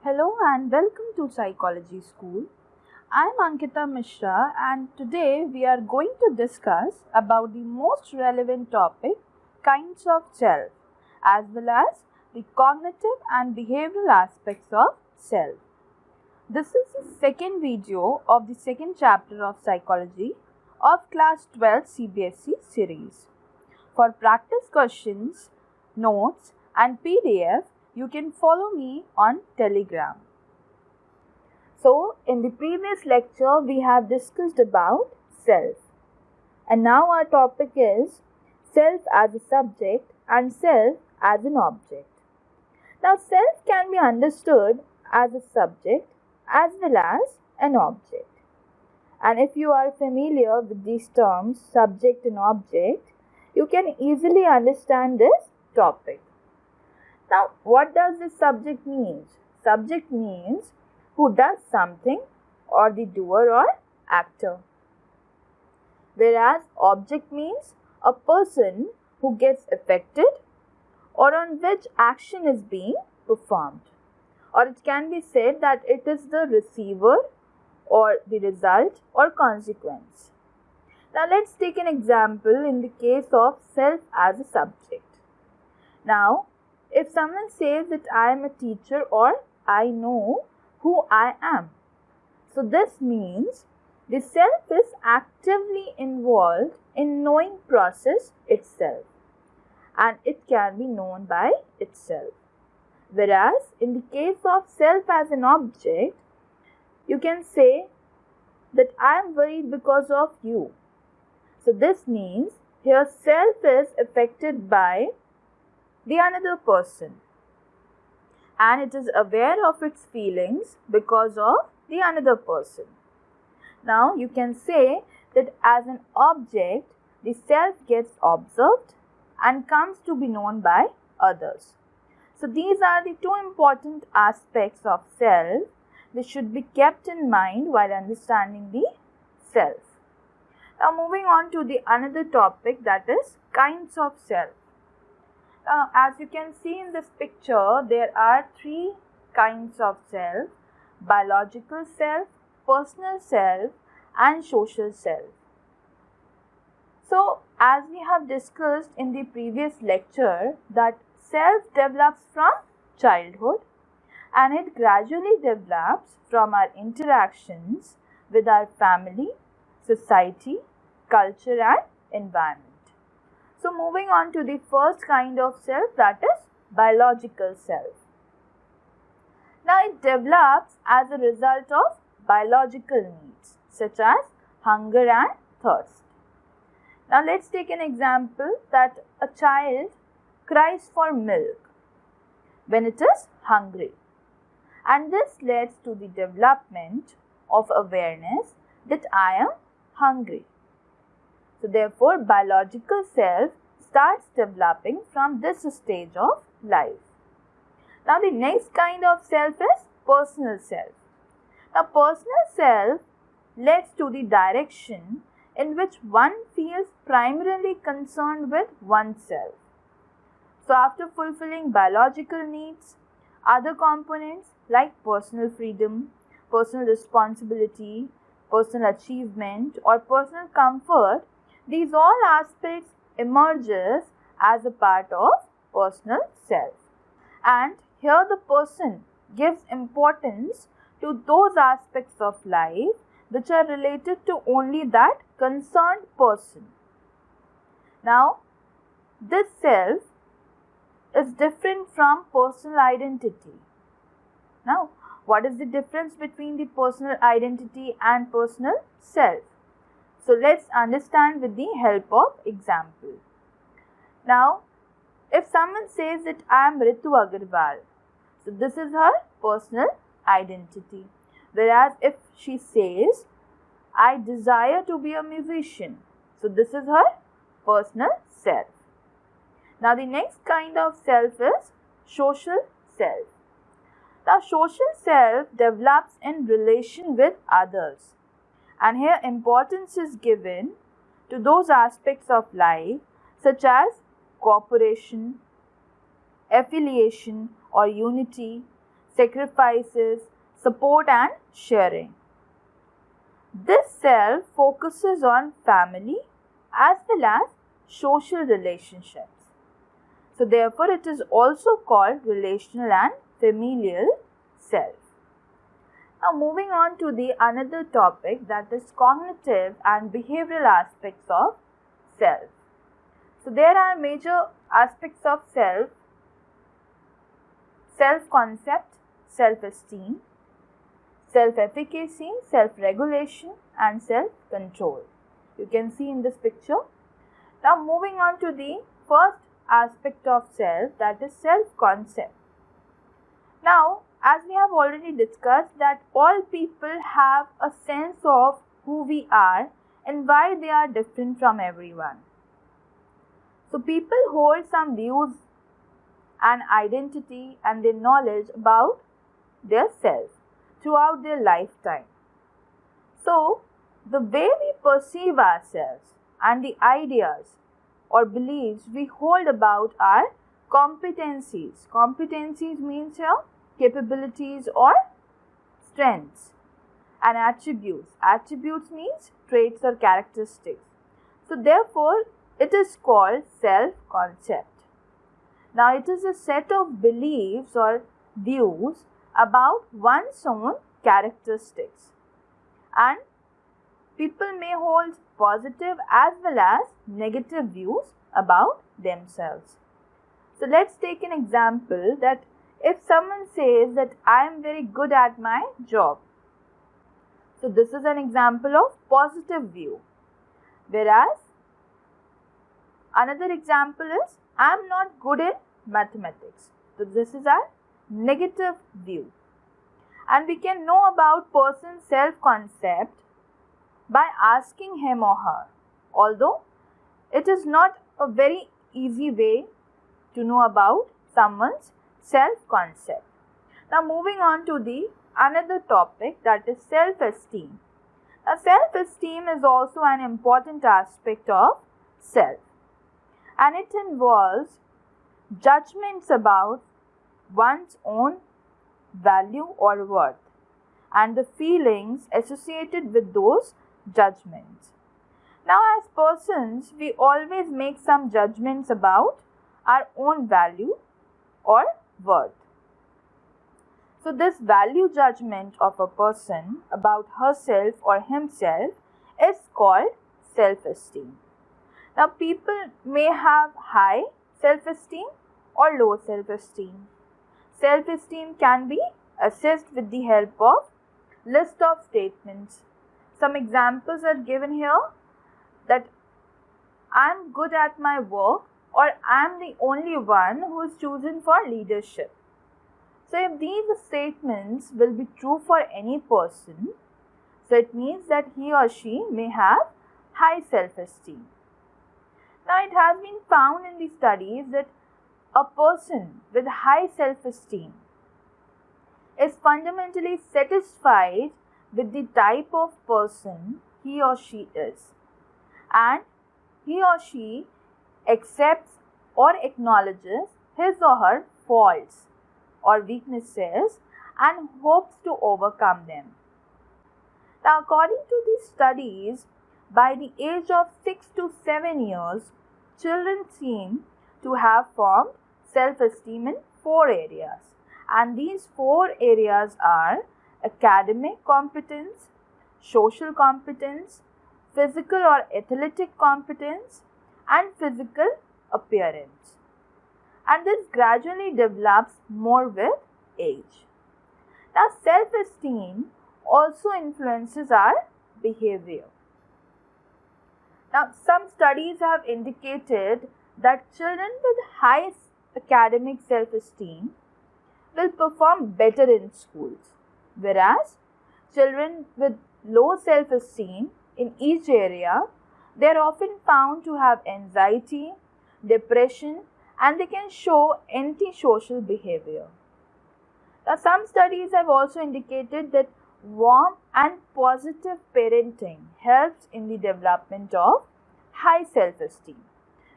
Hello and welcome to Psychology School. I'm Ankita Mishra and today we are going to discuss about the most relevant topic, kinds of self, as well as the cognitive and behavioral aspects of self. This is the second video of the second chapter of psychology of class 12 CBSE series. For practice questions, notes and PDF, you can follow me on Telegram. So, in the previous lecture, we have discussed about self. And now our topic is self as a subject and self as an object. Now, self can be understood as a subject as well as an object. And if you are familiar with these terms, subject and object, you can easily understand this topic. Now, what does this subject mean? Subject means who does something or the doer or actor. Whereas object means a person who gets affected or on which action is being performed. Or it can be said that it is the receiver or the result or consequence. Now let's take an example in the case of self as a subject. Now, if someone says that I am a teacher or I know who I am. So this means the self is actively involved in knowing process itself and it can be known by itself. Whereas in the case of self as an object, you can say that I am worried because of you. So this means here self is affected by the another person and it is aware of its feelings because of the another person. Now you can say that as an object, the self gets observed and comes to be known by others. So these are the two important aspects of self which should be kept in mind while understanding the self. Now moving on to the another topic, that is kinds of self. As you can see in this picture, there are three kinds of self: biological self, personal self and social self. So as we have discussed in the previous lecture that self develops from childhood and it gradually develops from our interactions with our family, society, culture and environment. So moving on to the first kind of self, that is biological self. Now it develops as a result of biological needs such as hunger and thirst. Now let's take an example that a child cries for milk when it is hungry. And this leads to the development of awareness that I am hungry. So therefore, biological self starts developing from this stage of life. Now the next kind of self is personal self. Now personal self leads to the direction in which one feels primarily concerned with oneself. So after fulfilling biological needs, other components like personal freedom, personal responsibility, personal achievement or personal comfort, these all aspects emerges as a part of personal self. And here the person gives importance to those aspects of life which are related to only that concerned person. Now, this self is different from personal identity. Now, what is the difference between the personal identity and personal self? So let's understand with the help of example. Now, if someone says that I am Ritu Agarwal, so this is her personal identity. Whereas if she says I desire to be a musician, so this is her personal self. Now the next kind of self is social self. Now social self develops in relation with others. And here importance is given to those aspects of life such as cooperation, affiliation or unity, sacrifices, support and sharing. This self focuses on family as well as social relationships. So therefore it is also called relational and familial self. Now moving on to the another topic, that is cognitive and behavioral aspects of self. So there are major aspects of self: self-concept, self-esteem, self-efficacy, self-regulation and self-control. You can see in this picture. Now moving on to the first aspect of self, that is self-concept. Now, as we have already discussed, that all people have a sense of who we are and why they are different from everyone. So people hold some views and identity and their knowledge about their self throughout their lifetime. So the way we perceive ourselves and the ideas or beliefs we hold about our competencies. Competencies means here capabilities or strengths, and attributes. Attributes means traits or characteristics. So therefore it is called self-concept. Now it is a set of beliefs or views about one's own characteristics, and people may hold positive as well as negative views about themselves. So let's take an example, that if someone says that I am very good at my job, so this is an example of positive view. Whereas another example is I am not good in mathematics. So this is our negative view. And we can know about person's self-concept by asking him or her, although it is not a very easy way to know about someone's self-concept. Now moving on to the another topic, that is self-esteem. Now self-esteem is also an important aspect of self, and it involves judgments about one's own value or worth and the feelings associated with those judgments. Now as persons, we always make some judgments about our own value or worth. So this value judgment of a person about herself or himself is called self-esteem. Now people may have high self-esteem or low self-esteem. Self-esteem can be assessed with the help of list of statements. Some examples are given here, that I am good at my work, or I am the only one who is chosen for leadership. So if these statements will be true for any person, so it means that he or she may have high self-esteem. Now it has been found in the studies that a person with high self-esteem is fundamentally satisfied with the type of person he or she is, and he or she accepts or acknowledges his or her faults or weaknesses and hopes to overcome them. Now, according to these studies, by the age of 6 to 7 years, children seem to have formed self-esteem in 4 areas. And these 4 areas are academic competence, social competence, physical or athletic competence, and physical appearance. And this gradually develops more with age. Now, self-esteem also influences our behavior. Now, some studies have indicated that children with high academic self-esteem will perform better in schools, whereas children with low self-esteem in each area, they are often found to have anxiety, depression, and they can show antisocial behavior. Now, some studies have also indicated that warm and positive parenting helps in the development of high self-esteem,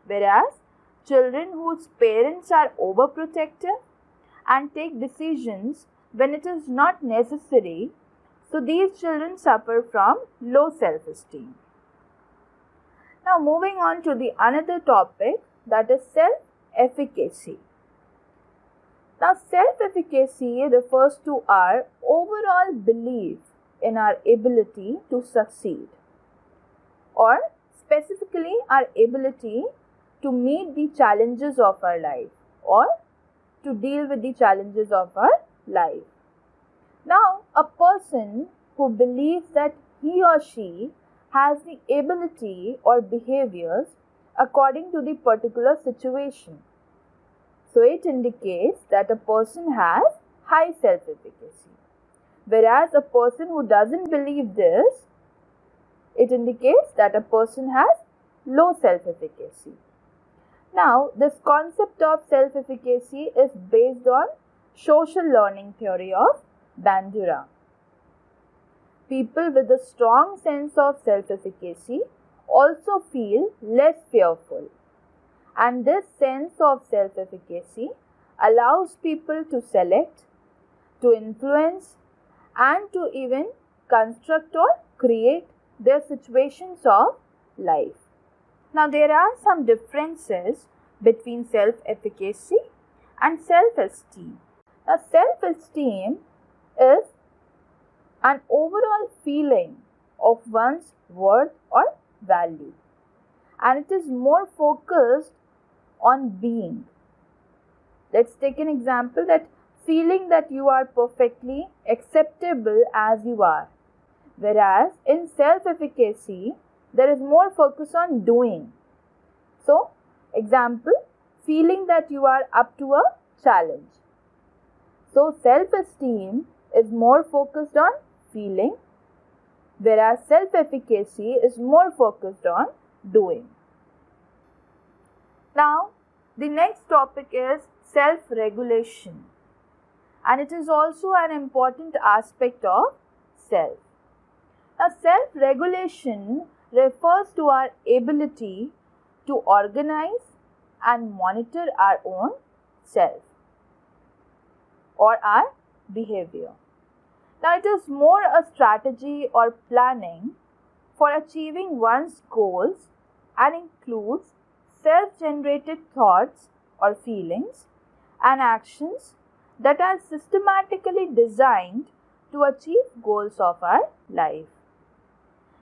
whereas children whose parents are overprotective and take decisions when it is not necessary. So these children suffer from low self-esteem. Now moving on to the another topic, that is self-efficacy. Now self-efficacy refers to our overall belief in our ability to succeed, or specifically our ability to meet the challenges of our life or to deal with the challenges of our life. Now, a person who believes that he or she has the ability or behaviors according to the particular situation. So, it indicates that a person has high self-efficacy. Whereas a person who doesn't believe this, it indicates that a person has low self-efficacy. Now, this concept of self-efficacy is based on social learning theory of Bandura. People with a strong sense of self-efficacy also feel less fearful, and this sense of self-efficacy allows people to select, to influence, and to even construct or create their situations of life. Now, there are some differences between self-efficacy and self-esteem. Now, self-esteem is an overall feeling of one's worth or value, and it is more focused on being. Let's take an example, that feeling that you are perfectly acceptable as you are, whereas in self-efficacy there is more focus on doing. So, example, feeling that you are up to a challenge. So, self-esteem is more focused on feeling, whereas self-efficacy is more focused on doing. Now, the next topic is self-regulation, and it is also an important aspect of self. Now, self-regulation refers to our ability to organize and monitor our own self or our behavior. Now, it is more a strategy or planning for achieving one's goals and includes self-generated thoughts or feelings and actions that are systematically designed to achieve goals of our life.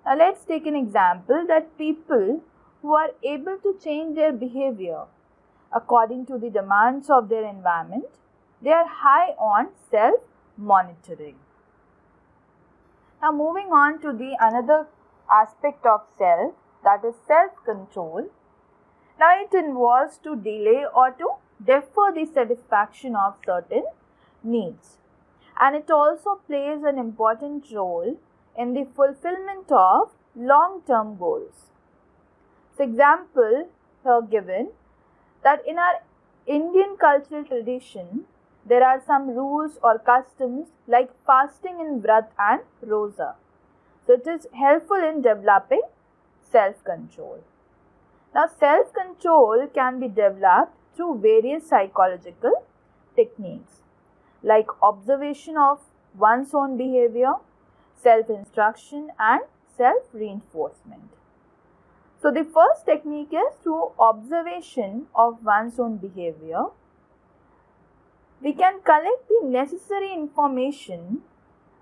Now, let's take an example, that people who are able to change their behavior according to the demands of their environment, they are high on self-monitoring. Now, moving on to the another aspect of self, that is self-control. Now, it involves to delay or to defer the satisfaction of certain needs, and it also plays an important role in the fulfillment of long-term goals. So, example here given, that in our Indian cultural tradition, there are some rules or customs like fasting in Vrat and Rosa. So, it is helpful in developing self-control. Now, self-control can be developed through various psychological techniques like observation of one's own behavior, self-instruction, and self-reinforcement. So, the first technique is through observation of one's own behavior. We can collect the necessary information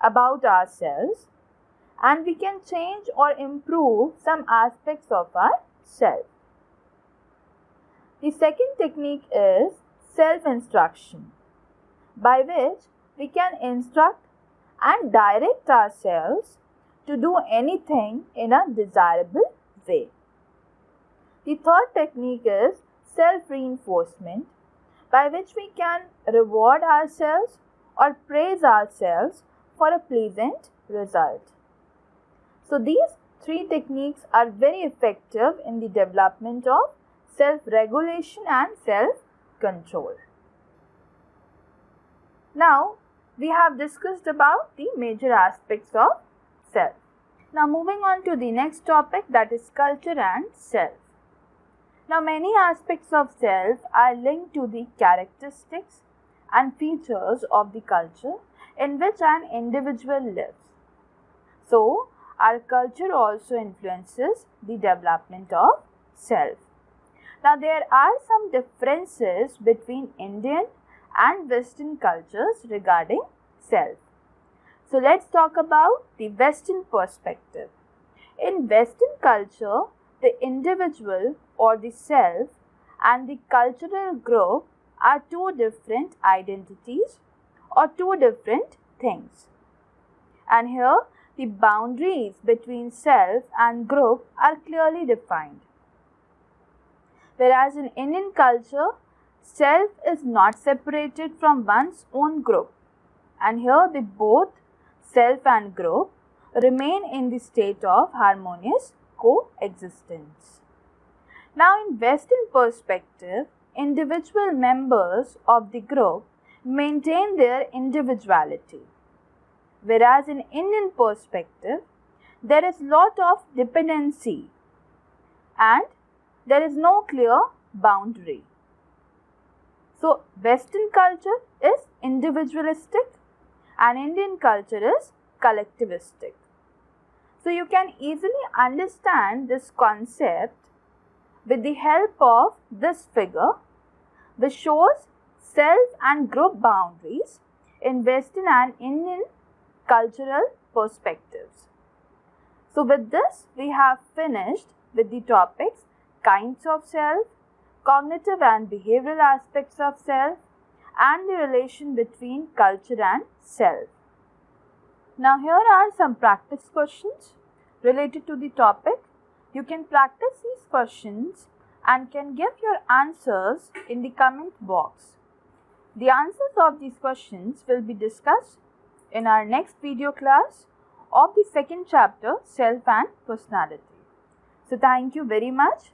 about ourselves, and we can change or improve some aspects of our self. The second technique is self-instruction, by which we can instruct and direct ourselves to do anything in a desirable way. The third technique is self-reinforcement, by which we can reward ourselves or praise ourselves for a pleasant result. So, these three techniques are very effective in the development of self-regulation and self-control. Now, we have discussed about the major aspects of self. Now, moving on to the next topic, that is culture and self. Now, many aspects of self are linked to the characteristics and features of the culture in which an individual lives. So, our culture also influences the development of self. Now, there are some differences between Indian and Western cultures regarding self. So, let's talk about the Western perspective. In Western culture, the individual or the self and the cultural group are two different identities or two different things. And here, the boundaries between self and group are clearly defined. Whereas in Indian culture, self is not separated from one's own group. And here, the both self and group remain in the state of harmonious coexistence. Now, in Western perspective, individual members of the group maintain their individuality. Whereas in Indian perspective, there is lot of dependency and there is no clear boundary. So, Western culture is individualistic and Indian culture is collectivistic. So, you can easily understand this concept with the help of this figure, which shows self and group boundaries in Western and Indian cultural perspectives. So, with this, we have finished with the topics kinds of self, cognitive and behavioral aspects of self, and the relation between culture and self. Now, here are some practice questions related to the topic. You can practice these questions and can give your answers in the comment box. The answers of these questions will be discussed in our next video class of the second chapter, Self and Personality. So, thank you very much.